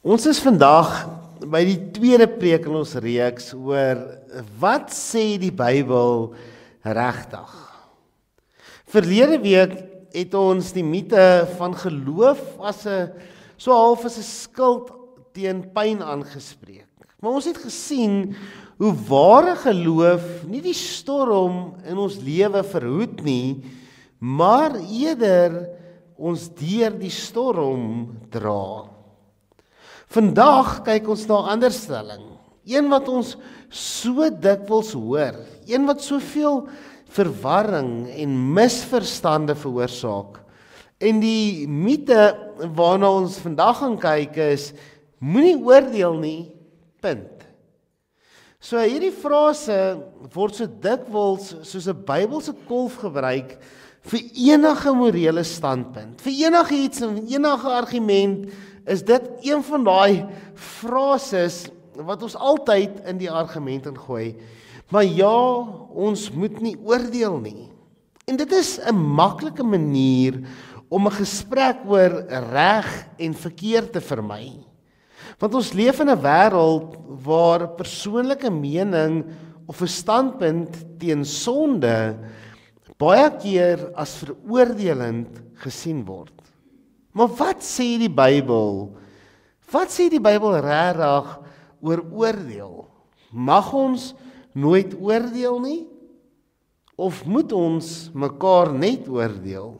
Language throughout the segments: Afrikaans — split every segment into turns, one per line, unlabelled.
Ons is vandag by die tweede preek in ons reeks oor wat sê die Bybel regtig. Verlede week het ons die mite van geloof as 'n skild teen pyn aangespreek. Maar ons het gesien hoe ware geloof nie die storm in ons lewe verhoed nie, maar eerder ons deur die storm dra. Vandag kyk ons na 'n ander stelling, een wat ons so dikwels hoor, een wat soveel verwarring en misverstande veroorsaak. En die mite waarna ons vandag gaan kyk is, moenie oordeel nie, punt. So hierdie frase word so dikwels soos 'n Bybelse kolf gebruik vir enige morele standpunt, vir enige iets en enige argument. Is dit een van daai frases wat ons altyd in die argument ingooi. Maar ja, ons moet nie oordeel nie. En dit is 'n maklike manier om 'n gesprek oor reg en verkeerd te vermy. Want ons leef in 'n wêreld waar persoonlike mening of 'n standpunt teen sonde baie keer as veroordelend gesien word. Maar wat sê die Bybel? Wat sê die Bybel regtig oor oordeel? Mag ons nooit oordeel nie? Of moet ons mekaar net oordeel?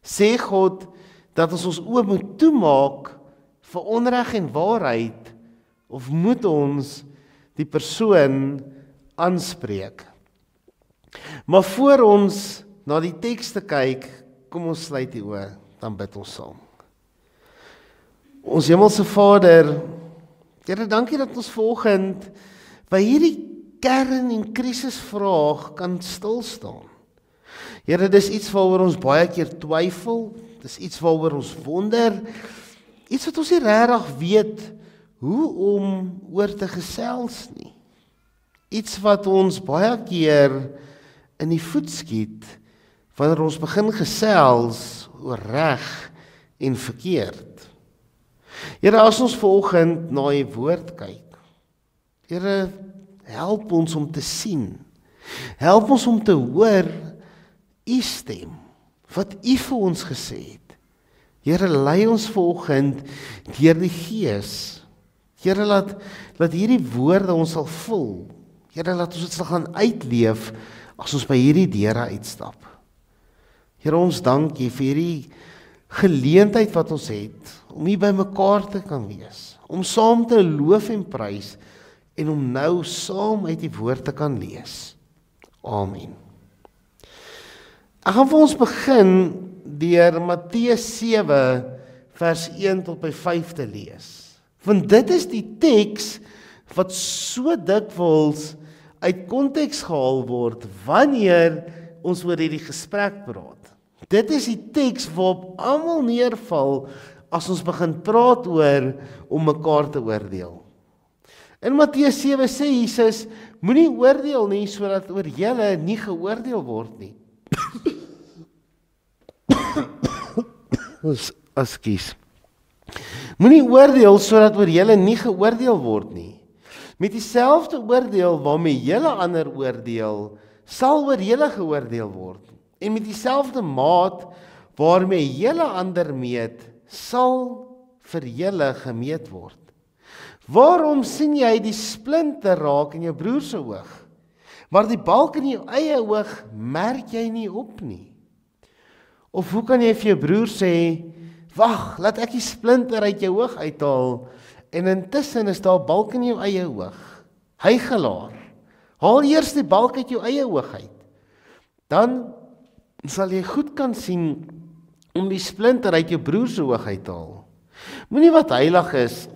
Sê God dat ons oë moet toemaak vir onreg en waarheid, of moet ons die persoon aanspreek? Maar voor ons na die tekste kyk, kom ons sluit die oë. Dan bid ons saam. Ons hemelse Vader, Here, dankie dat ons vanoggend by hierdie kern en krisisvraag kan stil staan. Here, dis iets waaroor ons baie keer twyfel, dis iets waaroor ons wonder, iets wat ons nie regtig weet hoe om oor te gesels nie. Iets wat ons baie keer in die voet skiet wanneer ons begin gesels oor reg en verkeerd. Here, as ons vanoggend na U woord kyk, Here, help ons om te sien. Help ons om te hoor U stem, wat U vir ons gesê het. Here, lei ons vanoggend deur die Gees. Here, laat hierdie woorde ons sal vul. Here, laat ons dit sal gaan uitleef as ons by hierdie deure uitstap. Here, ons dank U vir hierdie geleentheid wat ons het, om hier by mekaar te kan wees, om saam te loof en prys, en om nou saam uit die woord te kan lees. Amen. Ek gaan vir ons begin deur Matteus 7 vers 1 tot by 5 te lees. Want dit is die teks wat so dikwels uit konteks gehaal word wanneer ons oor hierdie gesprek praat. Dit is die teks waarop almal neerval as ons begin praat oor om mekaar te oordeel. In Matteus 7 sê Jesus, moenie oordeel nie sodat oor julle nie geoordeel word nie. Ekskuus. Moenie oordeel sodat oor julle nie geoordeel word nie. Met dieselfde oordeel waarmee julle ander oordeel, sal oor julle geoordeel word. En met dieselfde maat waarmee julle ander meet, sal vir julle gemeet word. Waarom sien jy die splinter raak in jou broer se oog, maar die balk in jou eie oog merk jy nie op nie? Of hoe kan jy vir jou broer sê, wag, laat ek die splinter uit jou oog uithaal, en intussen is daar 'n balk in jou eie oog? Hygelaar, haal eers die balk uit jou eie oog uit. Dan sal jy goed kan sien om die splinter uit jou broer se oog uit te haal. Moenie wat heilig is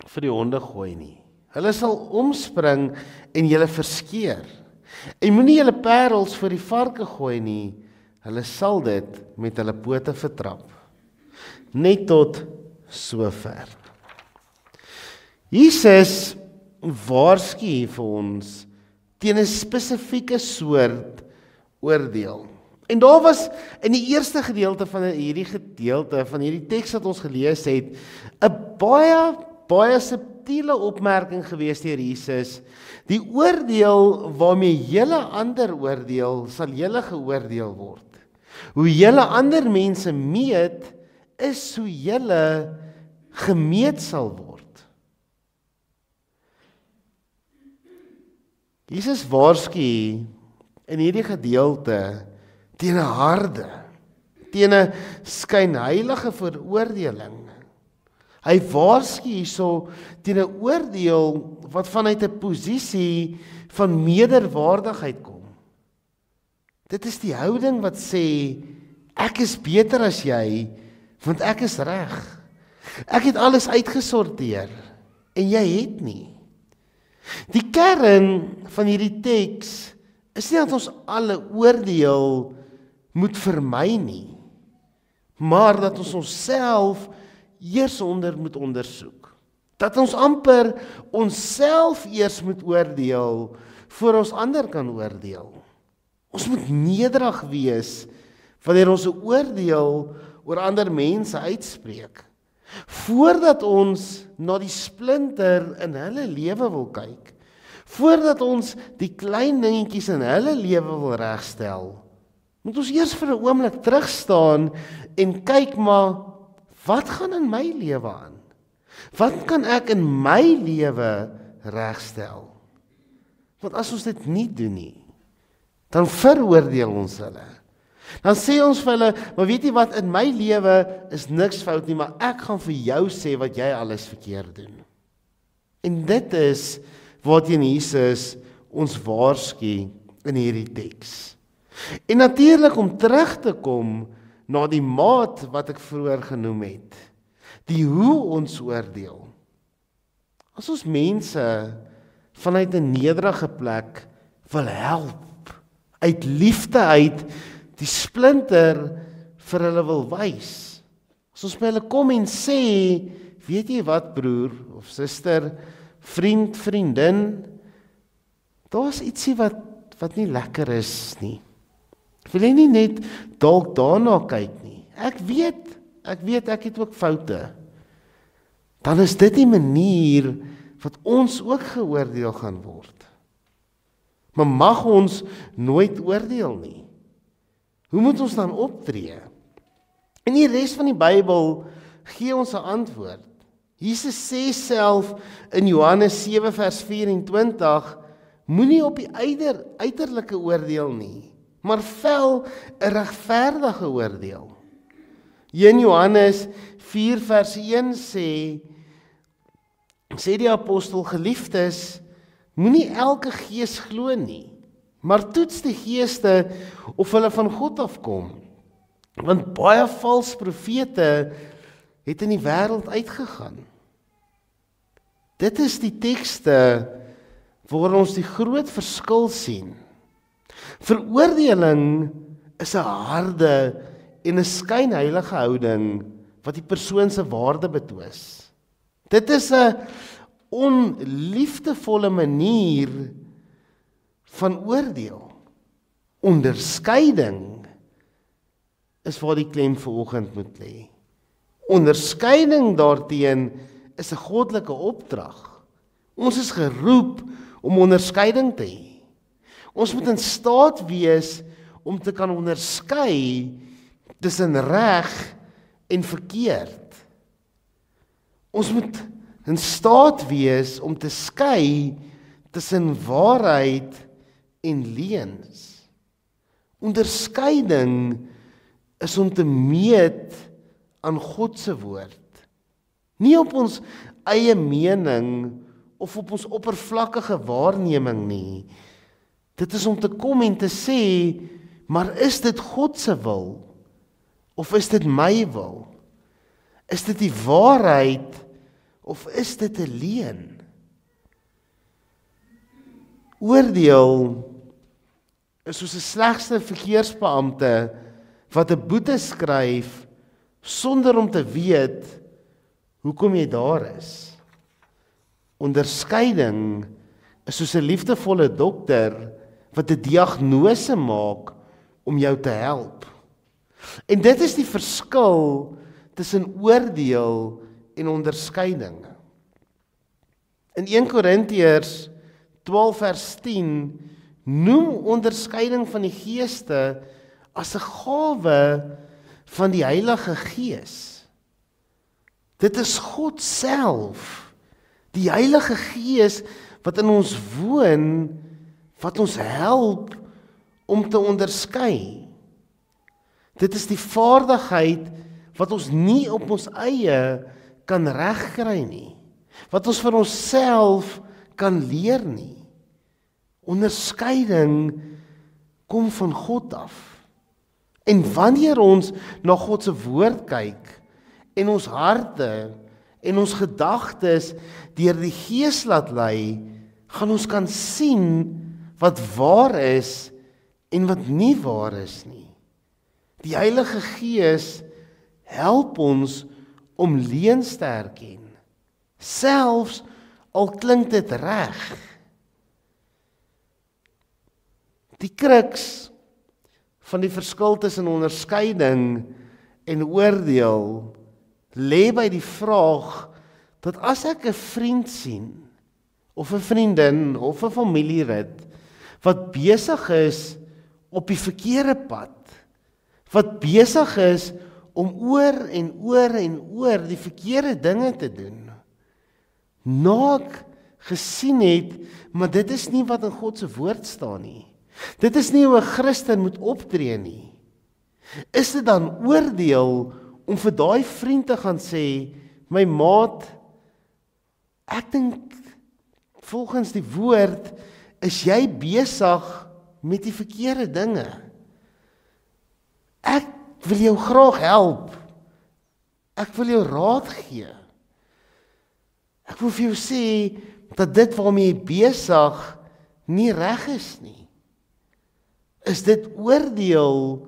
vir die honde gooi nie. Hulle sal omspring en julle verskeur. En moenie julle parels vir die varke gooi nie. Hulle sal dit met hulle pote vertrap. Net tot sover. Jesus waarsku vir ons teen 'n spesifieke soort oordeel. En daar was in die eerste gedeelte van hierdie teks wat ons gelees het, 'n baie subtiele opmerking gewees deur Jesus. Die oordeel waarmee julle ander oordeel, sal julle geoordeel word. Hoe julle ander mense meet, is hoe julle gemeet sal word. Jesus waarsku in hierdie gedeelte teen 'n harde, teen 'n skynheilige veroordeling. Hy waarsku hierso teen 'n oordeel wat vanuit 'n posisie van meerderwaardigheid kom. Dit is die houding wat sê, ek is beter as jy, want ek is reg. Ek het alles uitgesorteer, en jy het nie. Die kern van hierdie teks is nie dat ons alle oordeel moet vermy nie, maar dat ons onsself eers moet ondersoek. Dat ons amper onsself eers moet oordeel, voor ons ander kan oordeel. Ons moet nederig wees, wanneer ons 'n oordeel oor ander mense uitspreek, voordat ons na die splinter in hulle lewe wil kyk, voordat ons die klein dingetjies in hulle lewe wil regstel, moet ons eers vir 'n oomblik terugstaan en kyk, maar wat gaan in my lewe aan? Wat kan ek in my lewe regstel? Want as ons dit nie doen nie, dan veroordeel ons hulle. Dan sê ons vir hulle, maar weet jy wat, in my lewe is niks fout nie, maar ek gaan vir jou sê wat jy alles verkeerd doen. En dit is waarteen Jesus ons waarsku in hierdie teks. En natuurlik om terug te kom na die maat wat ek vroeër genoem het, die hoe ons oordeel. As ons mense vanuit 'n nederige plek wil help, uit liefde uit die splinter vir hulle wil wys. As ons by hulle kom en sê, weet jy wat broer of suster, vriend, vriendin, daar's ietsie wat nie lekker is nie. Wil jy nie net dalk daarna kyk nie? Ek weet ek het ook foute. Dan is dit die manier wat ons ook geoordeel gaan word. Maar mag ons nooit oordeel nie. Hoe moet ons dan optree? In die res van die Bybel gee ons 'n antwoord. Jesus sê self in Johannes 7 vers 24, moenie op die uiterlike oordeel nie, maar vel 'n regverdige oordeel. In Johannes 4 vers 1 sê die apostel, geliefdes, moenie elke gees glo nie, maar toets die geeste of hulle van God afkom, want baie valse profete het in die wêreld uitgegaan. Dit is die tekste waar ons die groot verskil sien. Veroordeling is 'n harde en 'n skynheilige houding wat die persoon se waarde betwis. Dit is 'n onliefdevolle manier van oordeel. Onderskeiding is waar die klem vanoggend moet lê. Onderskeiding daarteen is 'n goddelike opdrag. Ons is geroep om onderskeiding te hê. Ons moet in staat wees om te kan onderskei tussen reg en verkeerd. Ons moet in staat wees om te skei tussen waarheid en leuns. Onderskeiding is om te meet aan God se woord. Nie op ons eie mening of op ons oppervlakkige waarneming nie. Dit is om te kom en te sê, maar is dit God se wil? Of is dit my wil? Is dit die waarheid? Of is dit 'n leuen? Oordeel is soos 'n slegste verkeersbeampte wat 'n boete skryf sonder om te weet hoekom jy daar is. Onderskeiding is soos 'n liefdevolle dokter wat 'n diagnose maak om jou te help. En dit is die verskil tussen oordeel en onderskeiding. In 1 Korintiërs 12 vers 10 noem onderskeiding van die geeste as 'n gawe van die Heilige Gees. Dit is God self, die Heilige Gees wat in ons woon, wat ons help om te onderskei. Dit is die vaardigheid wat ons nie op ons eie kan regkry nie, wat ons vir onsself kan leer nie. Onderskeiding kom van God af. En wanneer ons na God se woord kyk en ons harte en ons gedagtes deur die Gees laat lei, gaan ons kan sien wat waar is en wat nie waar is nie. Die Heilige Gees help ons om leuns te herken, selfs al klink dit reg. Die kruks van die verskil tussen onderskeiding en oordeel lê by die vraag dat as ek 'n vriend sien of 'n vriendin of 'n familielid wat besig is op die verkeerde pad, wat besig is om oor en oor die verkeerde dinge te doen, na ek gesien het, maar dit is nie wat in God se woord staan nie. Dit is nie hoe 'n Christen moet optree nie. Is dit dan oordeel om vir daai vriend te gaan sê, my maat, ek dink volgens die woord is jy besig met die verkeerde dinge. Ek wil jou graag help. Ek wil jou raad gee. Ek wil vir jou sê dat dit waarmee jy besig nie reg is nie. Is dit oordeel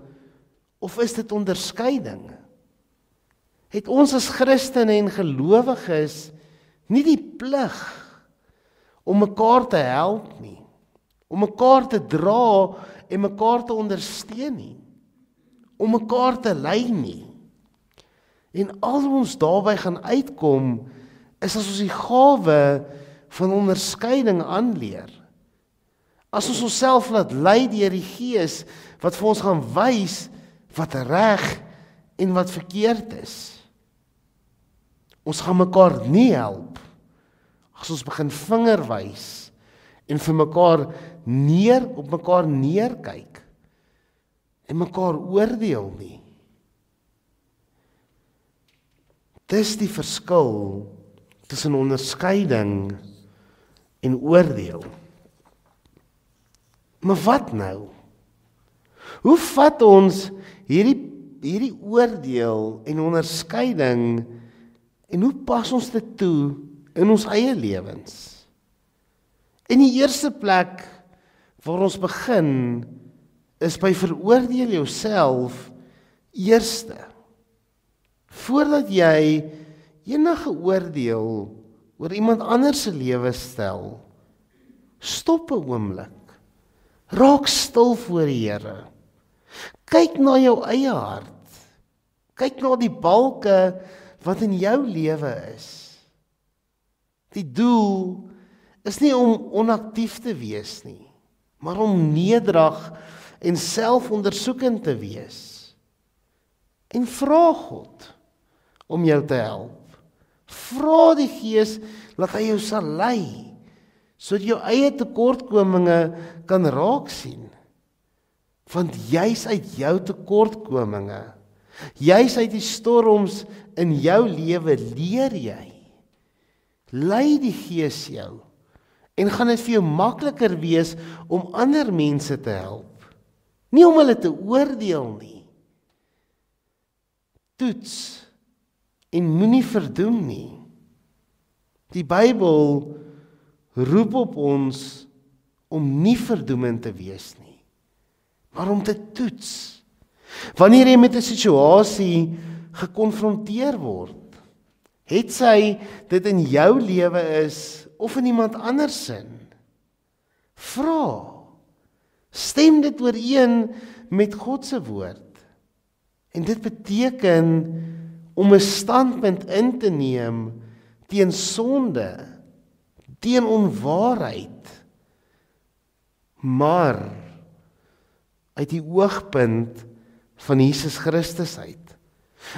of is dit onderskeiding? Het ons as Christene en gelowiges nie die plig om mekaar te help nie, om mekaar te dra en mekaar te ondersteun nie, om mekaar te lei nie. En al wat ons daarby gaan uitkom, is as ons die gawe van onderskeiding aanleer. As ons onsself laat lei deur die Gees wat vir ons gaan wys wat reg en wat verkeerd is. Ons gaan mekaar nie help as ons begin vinger wys en vir mekaar op mekaar neerkyk en mekaar oordeel nie. Dis die verskil tussen onderskeiding en oordeel. Maar wat nou? Hoe vat ons hierdie oordeel en onderskeiding en hoe pas ons dit toe in ons eie lewens? In die eerste plek waar ons begin is by veroordeel jouself eerste. Voordat jy enige oordeel oor iemand anders se lewe stel, stop 'n oomblik. Raak stil voor die Here. Kyk na jou eie hart. Kyk na die balke wat in jou lewe is. Die doel is nie om onaktief te wees nie, maar om nederig en selfondersoekend te wees. En vra God om jou te help. Vra die Gees dat hy jou sal lei, sodat jou eie tekortkominge kan raak sien. Want juis uit jou tekortkominge, juis uit die storms in jou lewe leer jy. Lei die Gees jou en gaan dit vir jou makliker wees om ander mense te help. Nie om hulle te oordeel nie. Toets en moenie verdoem nie. Die Bybel roep op ons om nie verdoemend te wees nie, maar om te toets. Wanneer jy met 'n situasie gekonfronteer word, het sy dit in jou lewe is of in iemand anders sin, vra, Stem dit ooreen met God se woord. En dit beteken om 'n standpunt in te neem teen sonde, teen onwaarheid, maar uit die oogpunt van Jesus Christus uit.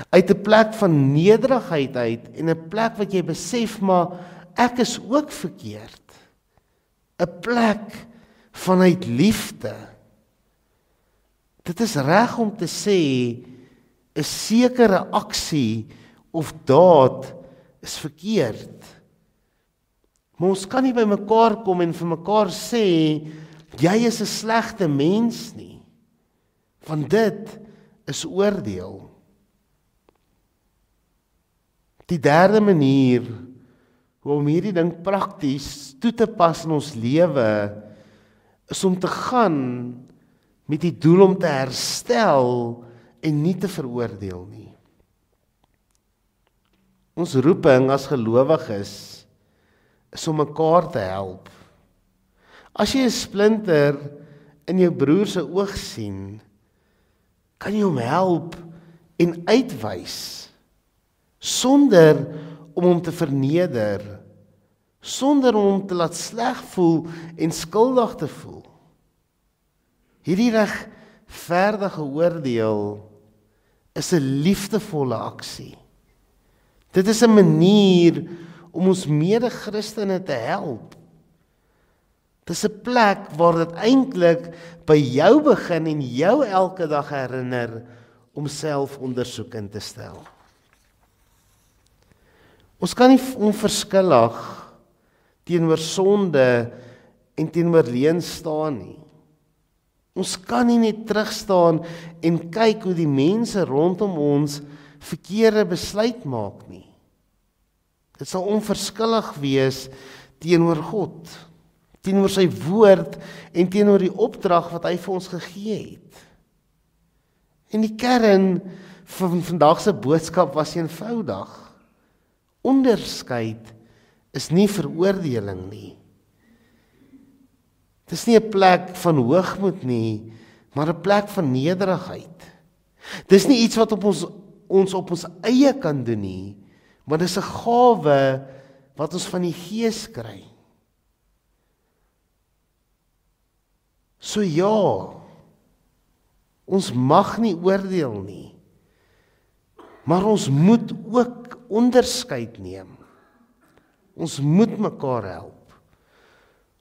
Uit 'n plek van nederigheid uit en 'n plek wat jy besef, maar ek is ook verkeerd. 'n Plek vanuit liefde. Dit is reg om te sê 'n sekere aksie of daad is verkeerd. Maar ons kan nie by mekaar kom en vir mekaar sê jy is 'n slegte mens nie. Want dit is oordeel. Die derde manier hoe om hierdie ding prakties toe te pas in ons lewe is om te gaan met die doel om te herstel en nie te veroordeel nie. Ons roeping as gelowiges is om mekaar te help. As jy 'n splinter in jou broer se oog sien, kan jy hom help en uitwys sonder om hom te verneder, sonder om hom te laat sleg voel en skuldig te voel. Hierdie regverdige oordeel is 'n liefdevolle aksie. Dit is 'n manier om ons mede-Christene te help. Dit is 'n plek waar dit eintlik by jou begin en jou elke dag herinner om selfondersoek in te stel. Ons kan nie onverskillig teenoor sonde en teenoor leuen staan nie. Ons kan nie net terugstaan en kyk hoe die mense rondom ons verkeerde besluit maak nie. Dit sal onverskillig wees teenoor God, teenoor sy woord en teenoor die opdrag wat hy vir ons gegee het. En die kern van vandag se boodskap was eenvoudig. Onderskeid is nie veroordeling nie. Dit is nie 'n plek van hoogmoed nie, maar 'n plek van nederigheid. Dis nie iets wat ons op ons eie kan doen nie, maar dis 'n gawe wat ons van die Gees kry. So ja, ons mag nie oordeel nie, maar ons moet ook onderskeid neem. Ons moet mekaar help.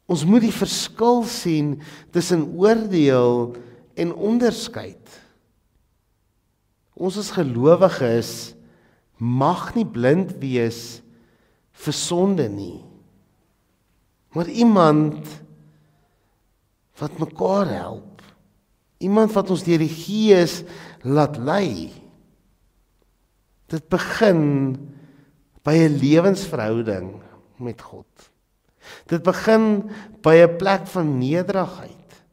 Ons moet die verskil sien tussen oordeel en onderskeid. Ons as gelowiges mag nie blind wees vir sonde nie, maar iemand wat mekaar help, iemand wat ons deur die Gees laat lei. Dit begin by 'n lewensverhouding met God. Dit begin by 'n plek van nederigheid,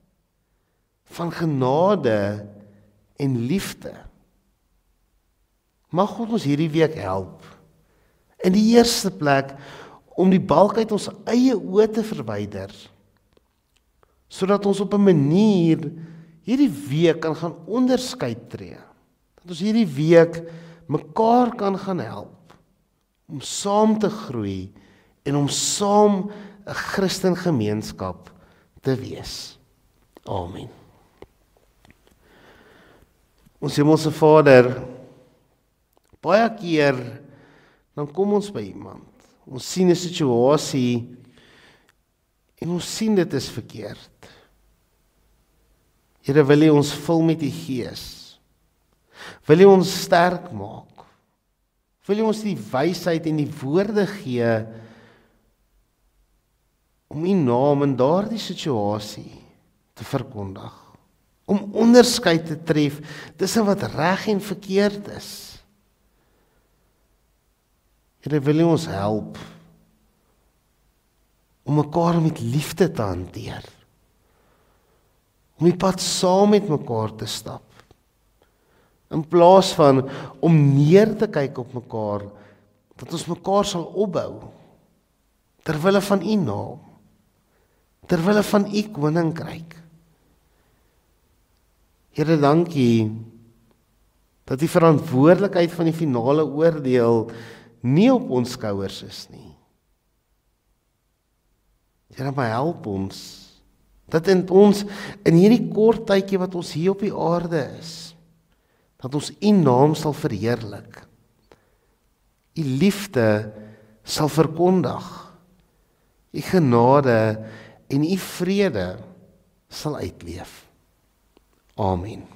van genade en liefde. Mag God ons hierdie week help. In die eerste plek om die balk uit ons eie oë te verwyder, sodat ons op 'n manier hierdie week kan gaan onderskeid tree. Dat ons hierdie week mekaar kan gaan help om saam te groei en om saam 'n Christen gemeenskap te wees. Amen. Ons Hemelse Vader, baie keer dan kom ons by iemand. Ons sien 'n situasie en ons sien dit is verkeerd. Here, wil U ons vul met U Gees? Wil U ons sterk maak? Wil U ons die wysheid en die woorde gee om U naam in daardie situasie te verkondig? Om onderskeid te tref tussen wat reg en verkeerd is. Here, wil U ons help om mekaar met liefde te hanteer, om die pad saam met mekaar te stap, in plaas van om neer te kyk op mekaar, dat ons mekaar sal opbou, terwille van U naam, terwille van U koninkryk. Here, dankie dat die verantwoordelikheid van die finale oordeel nie op ons skouers is nie. Here, maar help ons, dat ons in hierdie kort tydjie wat ons hier op die aarde is, dat ons U naam sal verheerlik, U liefde sal verkondig, U genade en U vrede sal uitleef. Amen.